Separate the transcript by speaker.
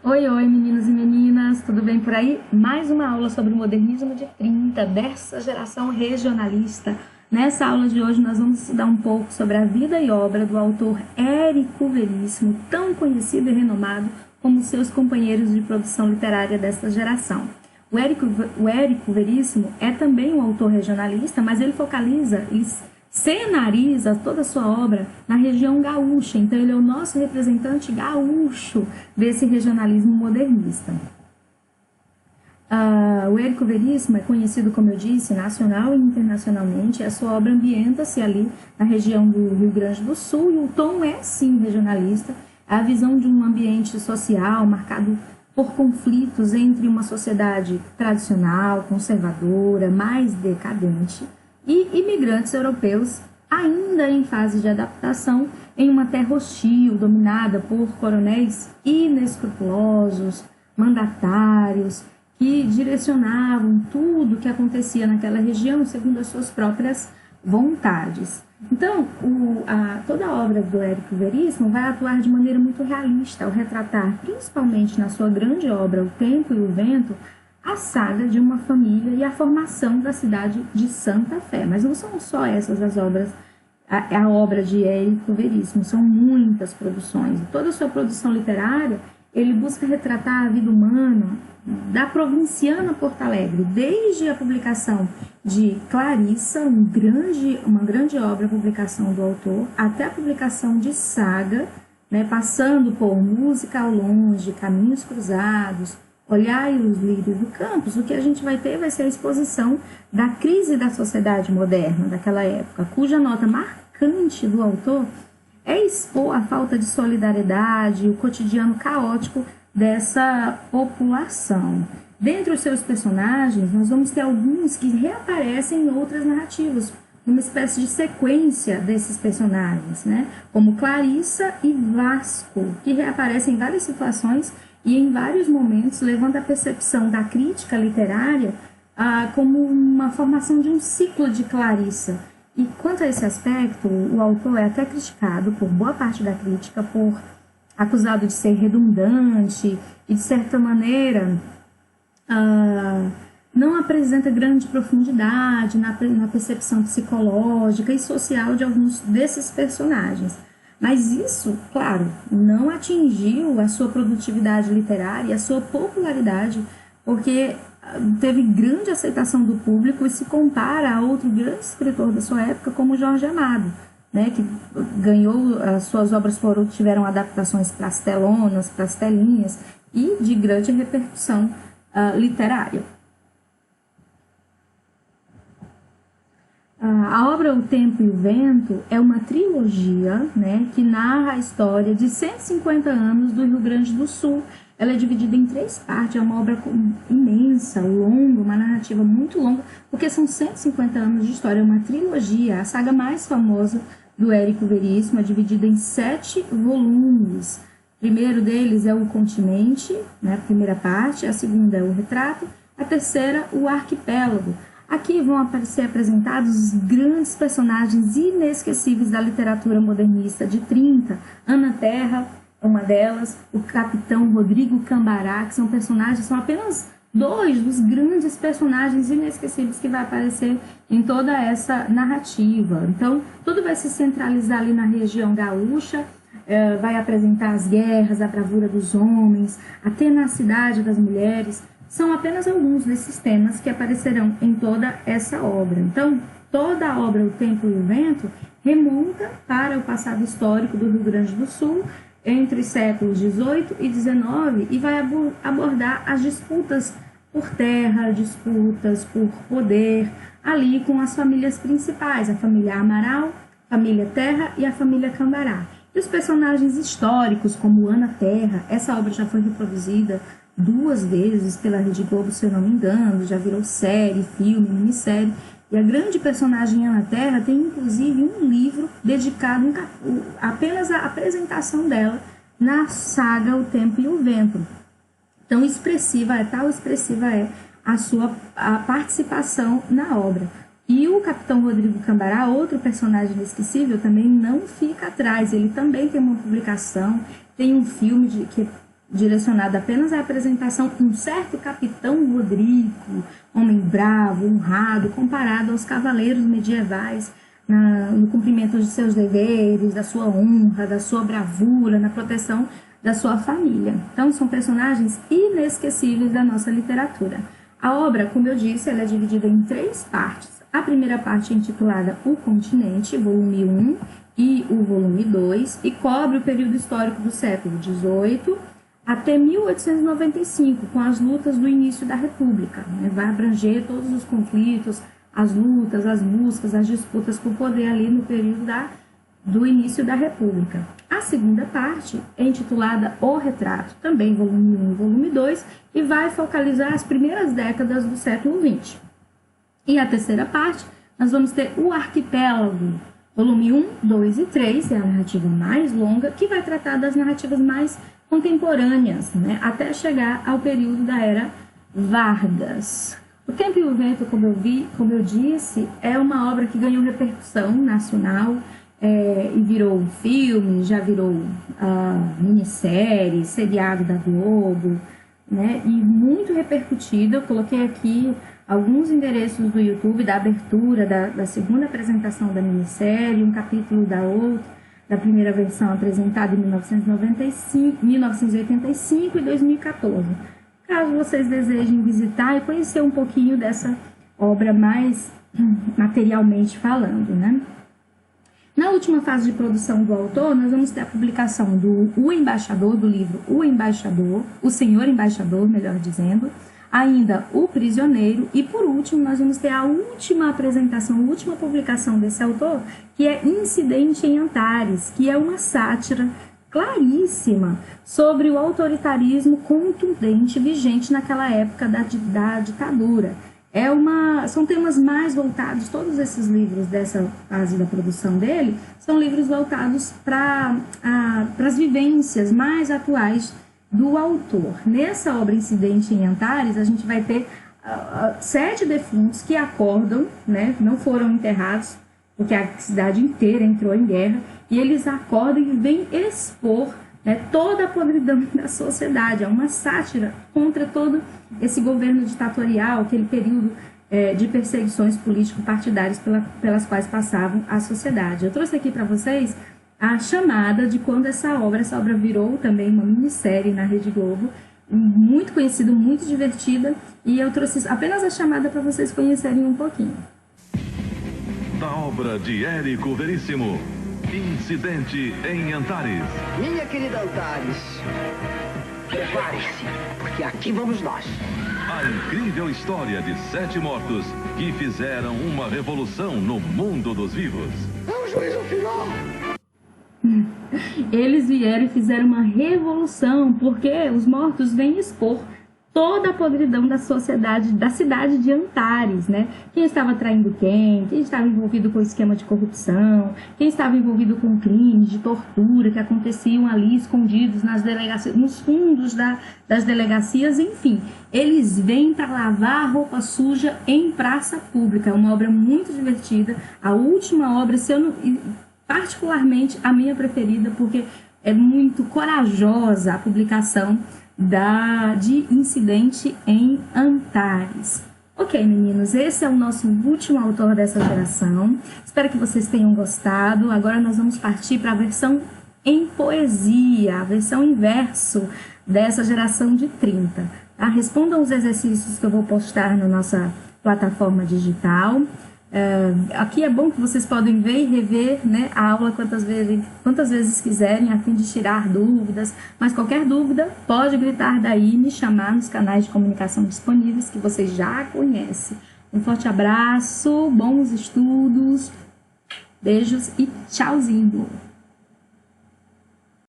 Speaker 1: Oi, oi, meninos e meninas, tudo bem por aí? Mais uma aula sobre o modernismo de 30, dessa geração regionalista. Nessa aula de hoje nós vamos estudar um pouco sobre a vida e obra do autor Érico Veríssimo, tão conhecido e renomado como seus companheiros de produção literária dessa geração. O Érico Veríssimo é também um autor regionalista, mas ele focaliza e cenariza toda a sua obra na região gaúcha, então ele é o nosso representante gaúcho desse regionalismo modernista. O Érico Veríssimo é conhecido, como eu disse, nacional e internacionalmente. A sua obra ambienta-se ali na região do Rio Grande do Sul e o tom é, sim, regionalista. A visão de um ambiente social marcado por conflitos entre uma sociedade tradicional, conservadora, mais decadente, e imigrantes europeus ainda em fase de adaptação em uma terra hostil, dominada por coronéis inescrupulosos, mandatários, que direcionavam tudo o que acontecia naquela região segundo as suas próprias vontades. Então, toda a obra do Érico Veríssimo vai atuar de maneira muito realista ao retratar, principalmente na sua grande obra O Tempo e o Vento, a saga de uma família e a formação da cidade de Santa Fé. Mas não são só essas as obras, a obra de Érico Veríssimo, são muitas produções. Toda a sua produção literária, ele busca retratar a vida humana da provinciana Porto Alegre, desde a publicação de Clarissa, uma grande obra, a publicação do autor, até a publicação de Saga, né, passando por Música ao Longe, Caminhos Cruzados, Olhai os Lírios do Campos. O que a gente vai ter vai ser a exposição da crise da sociedade moderna daquela época, cuja nota marcante do autor é expor a falta de solidariedade, o cotidiano caótico dessa população. Dentre os seus personagens, nós vamos ter alguns que reaparecem em outras narrativas, uma espécie de sequência desses personagens, né? Como Clarissa e Vasco, que reaparecem em várias situações e em vários momentos, levando a percepção da crítica literária como uma formação de um ciclo de Clarissa. E quanto a esse aspecto, o autor é até criticado por boa parte da crítica, acusado de ser redundante e, de certa maneira, não apresenta grande profundidade na percepção psicológica e social de alguns desses personagens. Mas isso, claro, não atingiu a sua produtividade literária e a sua popularidade, porque teve grande aceitação do público e se compara a outro grande escritor da sua época, como Jorge Amado, né, que ganhou, as suas obras tiveram adaptações para as telonas, para as telinhas, e de grande repercussão literária. A obra O Tempo e o Vento é uma trilogia, né, que narra a história de 150 anos do Rio Grande do Sul. Ela é dividida em 3 partes, é uma obra imensa, longa, uma narrativa muito longa, porque são 150 anos de história, é uma trilogia, a saga mais famosa do Érico Veríssimo, é dividida em 7 volumes. O primeiro deles é O Continente, né, a primeira parte, a segunda é O Retrato, a terceira, O Arquipélago. Aqui vão ser apresentados os grandes personagens inesquecíveis da literatura modernista de 30. Ana Terra, uma delas, o capitão Rodrigo Cambará, que são apenas 2 dos grandes personagens inesquecíveis que vai aparecer em toda essa narrativa. Então, tudo vai se centralizar ali na região gaúcha, vai apresentar as guerras, a bravura dos homens, a tenacidade das mulheres. São apenas alguns desses temas que aparecerão em toda essa obra. Então, toda a obra O Tempo e o Vento remonta para o passado histórico do Rio Grande do Sul, entre os séculos XVIII e XIX, e vai abordar as disputas por terra, disputas por poder, ali com as famílias principais, a família Amaral, a família Terra e a família Cambará. E os personagens históricos, como Ana Terra, essa obra já foi reproduzida 2 vezes pela Rede Globo, se eu não me engano, já virou série, filme, minissérie. E a grande personagem Ana Terra tem, inclusive, um livro dedicado apenas à apresentação dela na saga O Tempo e o Vento. Tão expressiva é a participação na obra. E o Capitão Rodrigo Cambará, outro personagem inesquecível, também não fica atrás. Ele também tem uma publicação, tem um filme que direcionado apenas à apresentação de um certo capitão Rodrigo, homem bravo, honrado, comparado aos cavaleiros medievais, no cumprimento de seus deveres, da sua honra, da sua bravura, na proteção da sua família. Então, são personagens inesquecíveis da nossa literatura. A obra, como eu disse, ela é dividida em 3 partes. A primeira parte é intitulada O Continente, volume 1 e o volume 2, e cobre o período histórico do século XVIII até 1895, com as lutas do início da República. Vai abranger todos os conflitos, as lutas, as buscas, as disputas por poder ali no período do início da República. A segunda parte é intitulada O Retrato, também volume 1 e volume 2, e vai focalizar as primeiras décadas do século XX. E a terceira parte, nós vamos ter O Arquipélago, volume 1, 2 e 3, é a narrativa mais longa, que vai tratar das narrativas mais contemporâneas, né, até chegar ao período da Era Vargas. O Tempo e o Vento, como eu disse, é uma obra que ganhou repercussão nacional, e virou filme, já virou minissérie, seriado da Globo, né, e muito repercutida. Eu coloquei aqui alguns endereços do YouTube da abertura da segunda apresentação da minissérie, um capítulo da primeira versão apresentada em 1985 e 2014. Caso vocês desejem visitar e conhecer um pouquinho dessa obra mais materialmente falando, né? Na última fase de produção do autor, nós vamos ter a publicação do O Embaixador, do livro O Embaixador, O Senhor Embaixador, melhor dizendo, ainda O Prisioneiro, e por último nós vamos ter a última apresentação, a última publicação desse autor, que é Incidente em Antares, que é uma sátira claríssima sobre o autoritarismo contundente vigente naquela época da ditadura. São temas mais voltados, todos esses livros dessa fase da produção dele, são livros voltados para as vivências mais atuais do autor. Nessa obra Incidente em Antares, a gente vai ter 7 defuntos que acordam, né, não foram enterrados, porque a cidade inteira entrou em guerra, e eles acordam e vêm expor, né, toda a podridão da sociedade. É uma sátira contra todo esse governo ditatorial, aquele período de perseguições político-partidárias pelas quais passavam a sociedade. Eu trouxe aqui para vocês a chamada de quando essa obra virou também uma minissérie na Rede Globo, muito conhecida, muito divertida, e eu trouxe apenas a chamada para vocês conhecerem um pouquinho.
Speaker 2: Da obra de Érico Veríssimo, Incidente em Antares.
Speaker 3: Minha querida Antares, prepare-se, porque aqui vamos nós.
Speaker 2: A incrível história de 7 mortos que fizeram uma revolução no mundo dos vivos.
Speaker 3: É o juízo final.
Speaker 1: Eles vieram e fizeram uma revolução, porque os mortos vêm expor toda a podridão da sociedade, da cidade de Antares, né? Quem estava traindo quem estava envolvido com esquema de corrupção, quem estava envolvido com crimes de tortura que aconteciam ali escondidos nas delegacias, nos fundos das delegacias, enfim. Eles vêm para lavar a roupa suja em praça pública. É uma obra muito divertida. A última obra, particularmente a minha preferida, porque é muito corajosa a publicação de Incidente em Antares. Ok, meninos, esse é o nosso último autor dessa geração. Espero que vocês tenham gostado. Agora nós vamos partir para a versão em poesia, a versão em verso dessa geração de 30. Tá? Respondam os exercícios que eu vou postar na nossa plataforma digital. Aqui é bom que vocês podem ver e rever, né, a aula quantas vezes quiserem, a fim de tirar dúvidas, mas qualquer dúvida pode gritar daí e me chamar nos canais de comunicação disponíveis que vocês já conhecem. Um forte abraço, bons estudos, beijos e tchauzinho!